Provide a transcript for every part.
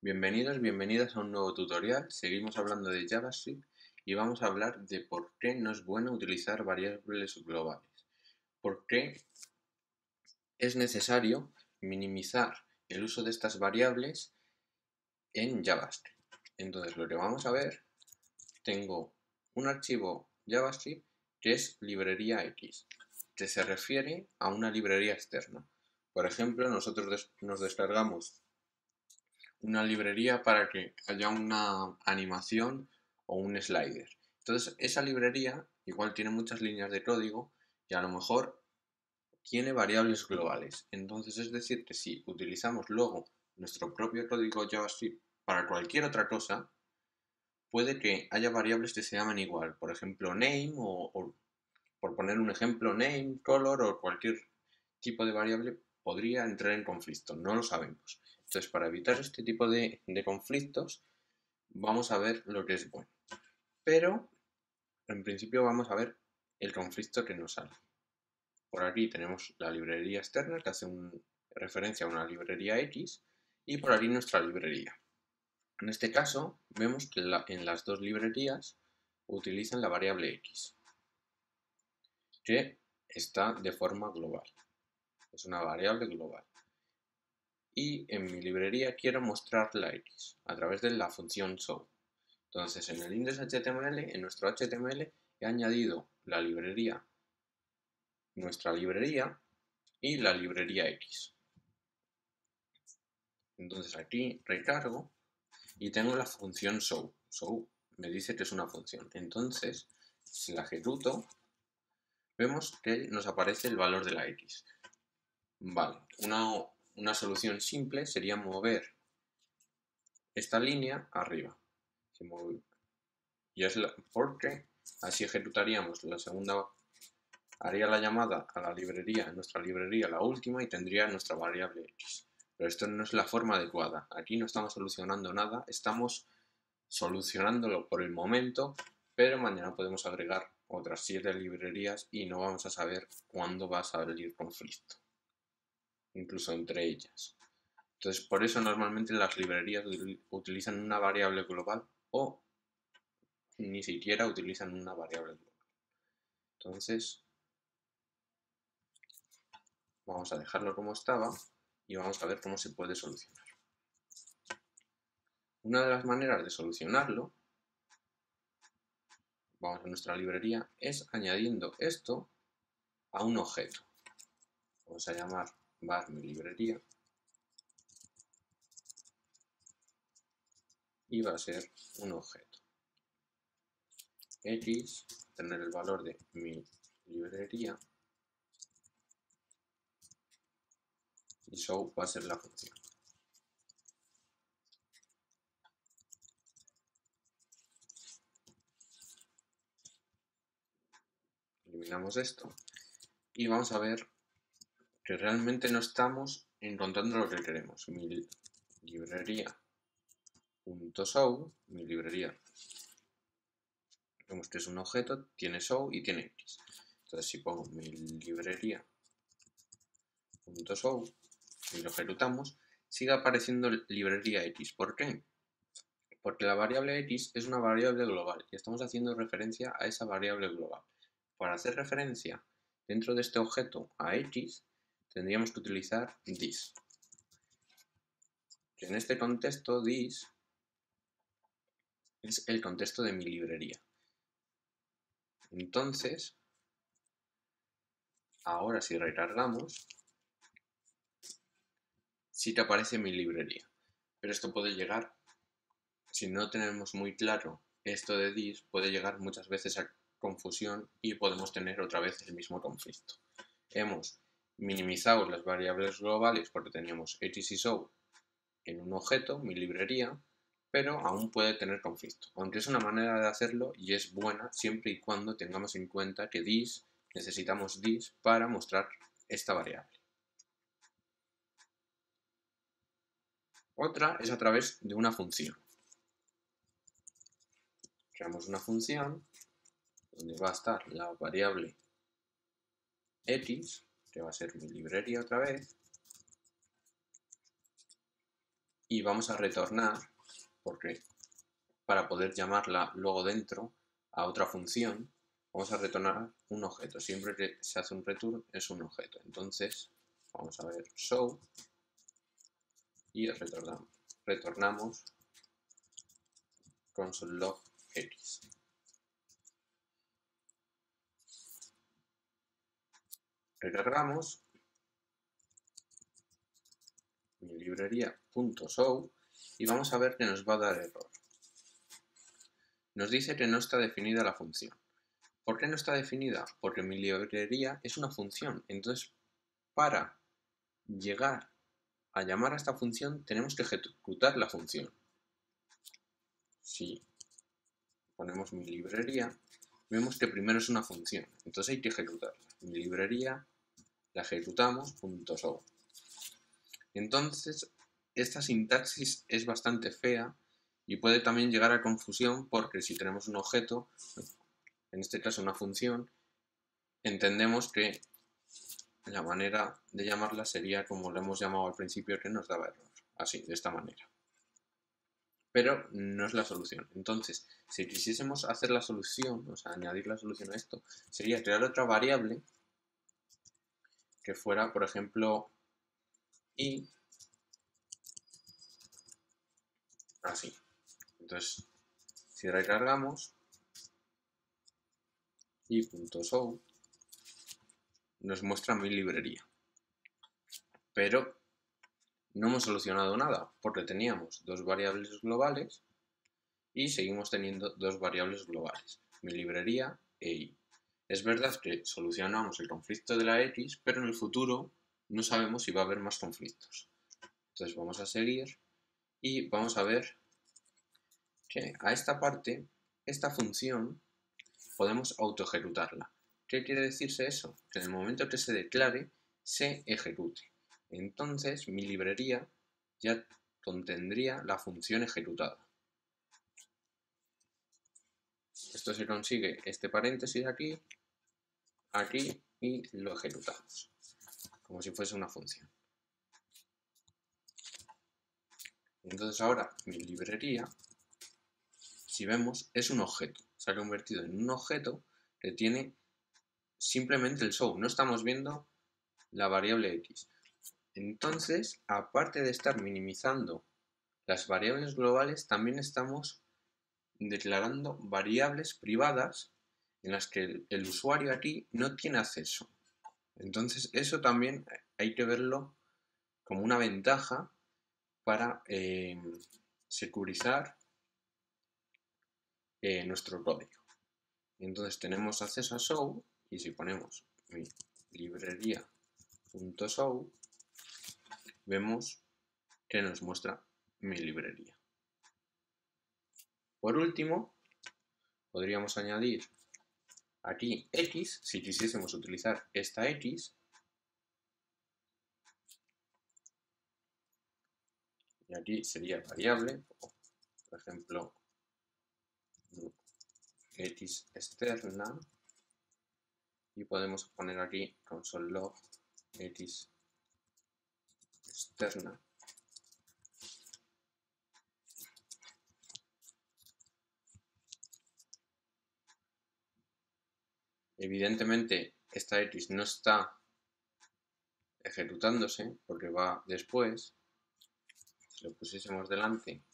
Bienvenidos, bienvenidas a un nuevo tutorial. Seguimos hablando de JavaScript y vamos a hablar de por qué no es bueno utilizar variables globales. Por qué es necesario minimizar el uso de estas variables en JavaScript. Entonces, lo que vamos a ver, tengo un archivo JavaScript que es librería X, que se refiere a una librería externa. Por ejemplo, nosotros nos descargamos una librería para que haya una animación o un slider. Entonces, esa librería igual tiene muchas líneas de código y a lo mejor tiene variables globales. Entonces, es decir, que si utilizamos luego nuestro propio código JavaScript para cualquier otra cosa, puede que haya variables que se llaman igual. Por ejemplo, name o por poner un ejemplo, name, color o cualquier tipo de variable podría entrar en conflicto, no lo sabemos. Entonces, para evitar este tipo de conflictos, vamos a ver lo que es bueno. Pero, en principio, vamos a ver el conflicto que nos sale. Por aquí tenemos la librería externa que hace referencia a una librería X y por aquí nuestra librería. En este caso, vemos que en las dos librerías utilizan la variable X, que está de forma global. Es una variable global. Y en mi librería quiero mostrar la X a través de la función show. Entonces en el index.html, en nuestro HTML, he añadido la librería, nuestra librería y la librería X. Entonces aquí recargo y tengo la función show. Show me dice que es una función. Entonces, si la ejecuto, vemos que nos aparece el valor de la X. Vale, una solución simple sería mover esta línea arriba. Y es porque así ejecutaríamos la segunda, haría la llamada a la librería, nuestra librería, la última, y tendría nuestra variable X. Pero esto no es la forma adecuada. Aquí no estamos solucionando nada, estamos solucionándolo por el momento, pero mañana podemos agregar otras 7 librerías y no vamos a saber cuándo va a salir conflicto, incluso entre ellas. Entonces, por eso normalmente las librerías utilizan una variable global o ni siquiera utilizan una variable global. Entonces, vamos a dejarlo como estaba y vamos a ver cómo se puede solucionar. Una de las maneras de solucionarlo, vamos a nuestra librería, es añadiendo esto a un objeto. Vamos a llamar var mi librería y va a ser un objeto. X, tener el valor de mi librería y show va a ser la función. Eliminamos esto y vamos a ver que realmente no estamos encontrando lo que queremos. Mi librería.show, mi librería, vemos que es un objeto, tiene show y tiene X. Entonces si pongo mi librería.show y lo ejecutamos, sigue apareciendo librería X. ¿Por qué? Porque la variable X es una variable global y estamos haciendo referencia a esa variable global. Para hacer referencia dentro de este objeto a X, tendríamos que utilizar this. Que en este contexto, this es el contexto de mi librería. Entonces, ahora si recargamos, sí que aparece mi librería. Pero esto puede llegar, si no tenemos muy claro esto de this, puede llegar muchas veces a confusión y podemos tener otra vez el mismo conflicto. Hemos minimizado las variables globales porque teníamos X y show en un objeto, mi librería, pero aún puede tener conflicto. Aunque es una manera de hacerlo y es buena siempre y cuando tengamos en cuenta que necesitamos this para mostrar esta variable. Otra es a través de una función. Creamos una función donde va a estar la variable X, que va a ser mi librería otra vez, y vamos a retornar, porque para poder llamarla luego dentro a otra función, vamos a retornar un objeto. Siempre que se hace un return es un objeto. Entonces, vamos a ver show y retornamos console log x. Recargamos mi librería.show y vamos a ver que nos va a dar error. Nos dice que no está definida la función. ¿Por qué no está definida? Porque mi librería es una función. Entonces, para llegar a llamar a esta función, tenemos que ejecutar la función. Si ponemos mi librería, vemos que primero es una función. Entonces hay que ejecutarla. Mi librería la ejecutamos, .show. Entonces, esta sintaxis es bastante fea y puede también llegar a confusión porque si tenemos un objeto, en este caso una función, entendemos que la manera de llamarla sería como lo hemos llamado al principio, que nos daba error, así, de esta manera. Pero no es la solución. Entonces, si quisiésemos hacer la solución, o sea, añadir la solución a esto, sería crear otra variable que fuera, por ejemplo, y así. Entonces, si recargamos y.show, nos muestra mi librería. Pero no hemos solucionado nada, porque teníamos dos variables globales y seguimos teniendo dos variables globales, mi librería e i. Es verdad que solucionamos el conflicto de la x, pero en el futuro no sabemos si va a haber más conflictos. Entonces vamos a seguir y vamos a ver que a esta parte, esta función, podemos autoejecutarla. ¿Qué quiere decirse eso? Que en el momento que se declare, se ejecute. Entonces mi librería ya contendría la función ejecutada. Esto se consigue este paréntesis aquí, aquí y lo ejecutamos, como si fuese una función. Entonces ahora mi librería, si vemos, es un objeto. Se ha convertido en un objeto que tiene simplemente el show. No estamos viendo la variable x. Entonces, aparte de estar minimizando las variables globales, también estamos declarando variables privadas en las que el usuario aquí no tiene acceso. Entonces, eso también hay que verlo como una ventaja para securizar nuestro código. Entonces tenemos acceso a show y si ponemos mi librería.show, vemos que nos muestra mi librería. Por último, podríamos añadir aquí x, si quisiésemos utilizar esta x, y aquí sería variable, por ejemplo, x externa, y podemos poner aquí console log x externa. Evidentemente esta x no está ejecutándose porque va después. Si lo pusiésemos delante,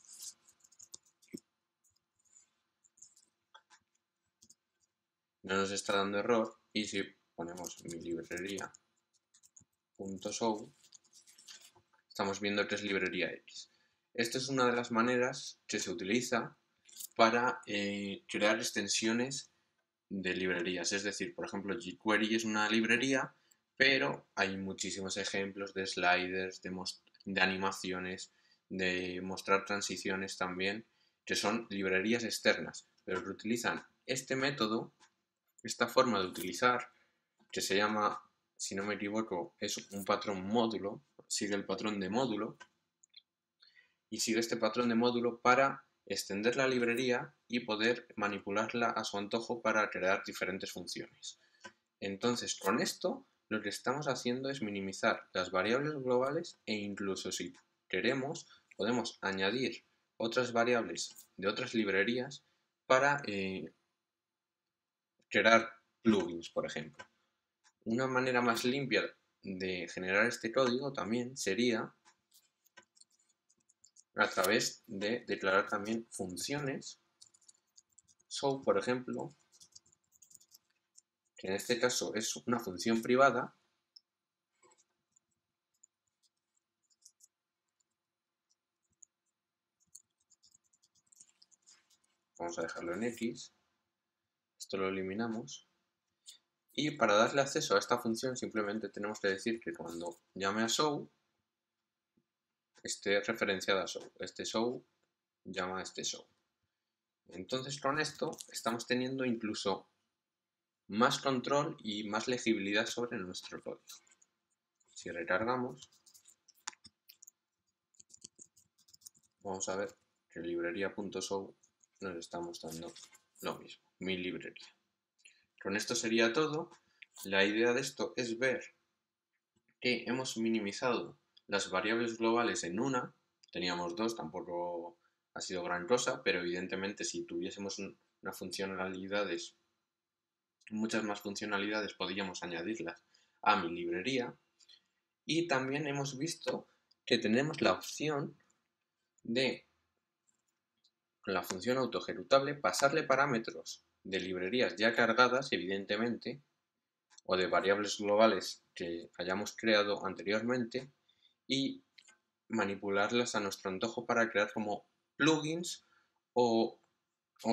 no nos está dando error, y si ponemos mi librería.show, estamos viendo que es librería x. Esta es una de las maneras que se utiliza para crear extensiones de librerías. Es decir, por ejemplo, jQuery es una librería, pero hay muchísimos ejemplos de sliders, de animaciones, de mostrar transiciones también, que son librerías externas, pero que utilizan este método, esta forma de utilizar, que se llama, si no me equivoco, es un patrón módulo, sigue el patrón de módulo, y sigue este patrón de módulo para extender la librería y poder manipularla a su antojo para crear diferentes funciones. Entonces, con esto, lo que estamos haciendo es minimizar las variables globales e incluso si queremos, podemos añadir otras variables de otras librerías para crear plugins, por ejemplo. Una manera más limpia de generar este código también sería a través de declarar también funciones. Show, por ejemplo, que en este caso es una función privada, vamos a dejarlo en X, esto lo eliminamos, y para darle acceso a esta función simplemente tenemos que decir que cuando llame a show esté referenciada a show, este show llama a este show. Entonces con esto estamos teniendo incluso más control y más legibilidad sobre nuestro código. Si recargamos, vamos a ver que librería.show nos está mostrando lo mismo, mi librería. Con esto sería todo. La idea de esto es ver que hemos minimizado las variables globales en una, teníamos dos, tampoco ha sido gran cosa, pero evidentemente si tuviésemos muchas más funcionalidades, podríamos añadirlas a mi librería. Y también hemos visto que tenemos la opción de, con la función autoejecutable, pasarle parámetros de librerías ya cargadas, evidentemente, o de variables globales que hayamos creado anteriormente y manipularlas a nuestro antojo para crear como plugins o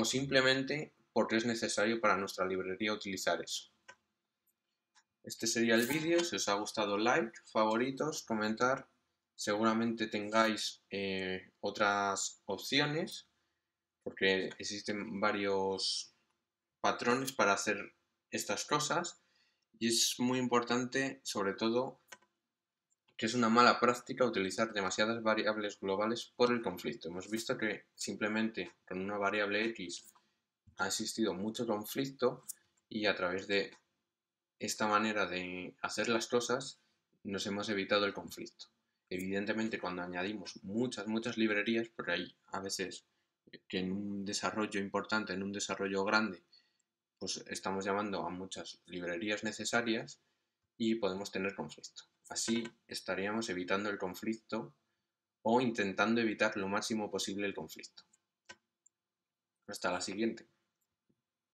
simplemente porque es necesario para nuestra librería utilizar eso. Este sería el vídeo. Si os ha gustado, like, favoritos, comentar. Seguramente tengáis otras opciones porque existen varios patrones para hacer estas cosas y es muy importante, sobre todo, que es una mala práctica utilizar demasiadas variables globales por el conflicto. Hemos visto que simplemente con una variable X ha existido mucho conflicto y a través de esta manera de hacer las cosas nos hemos evitado el conflicto. Evidentemente cuando añadimos muchas librerías, porque hay a veces que en un desarrollo importante, en un desarrollo grande, pues estamos llamando a muchas librerías necesarias y podemos tener conflicto. Así estaríamos evitando el conflicto o intentando evitar lo máximo posible el conflicto. Hasta la siguiente.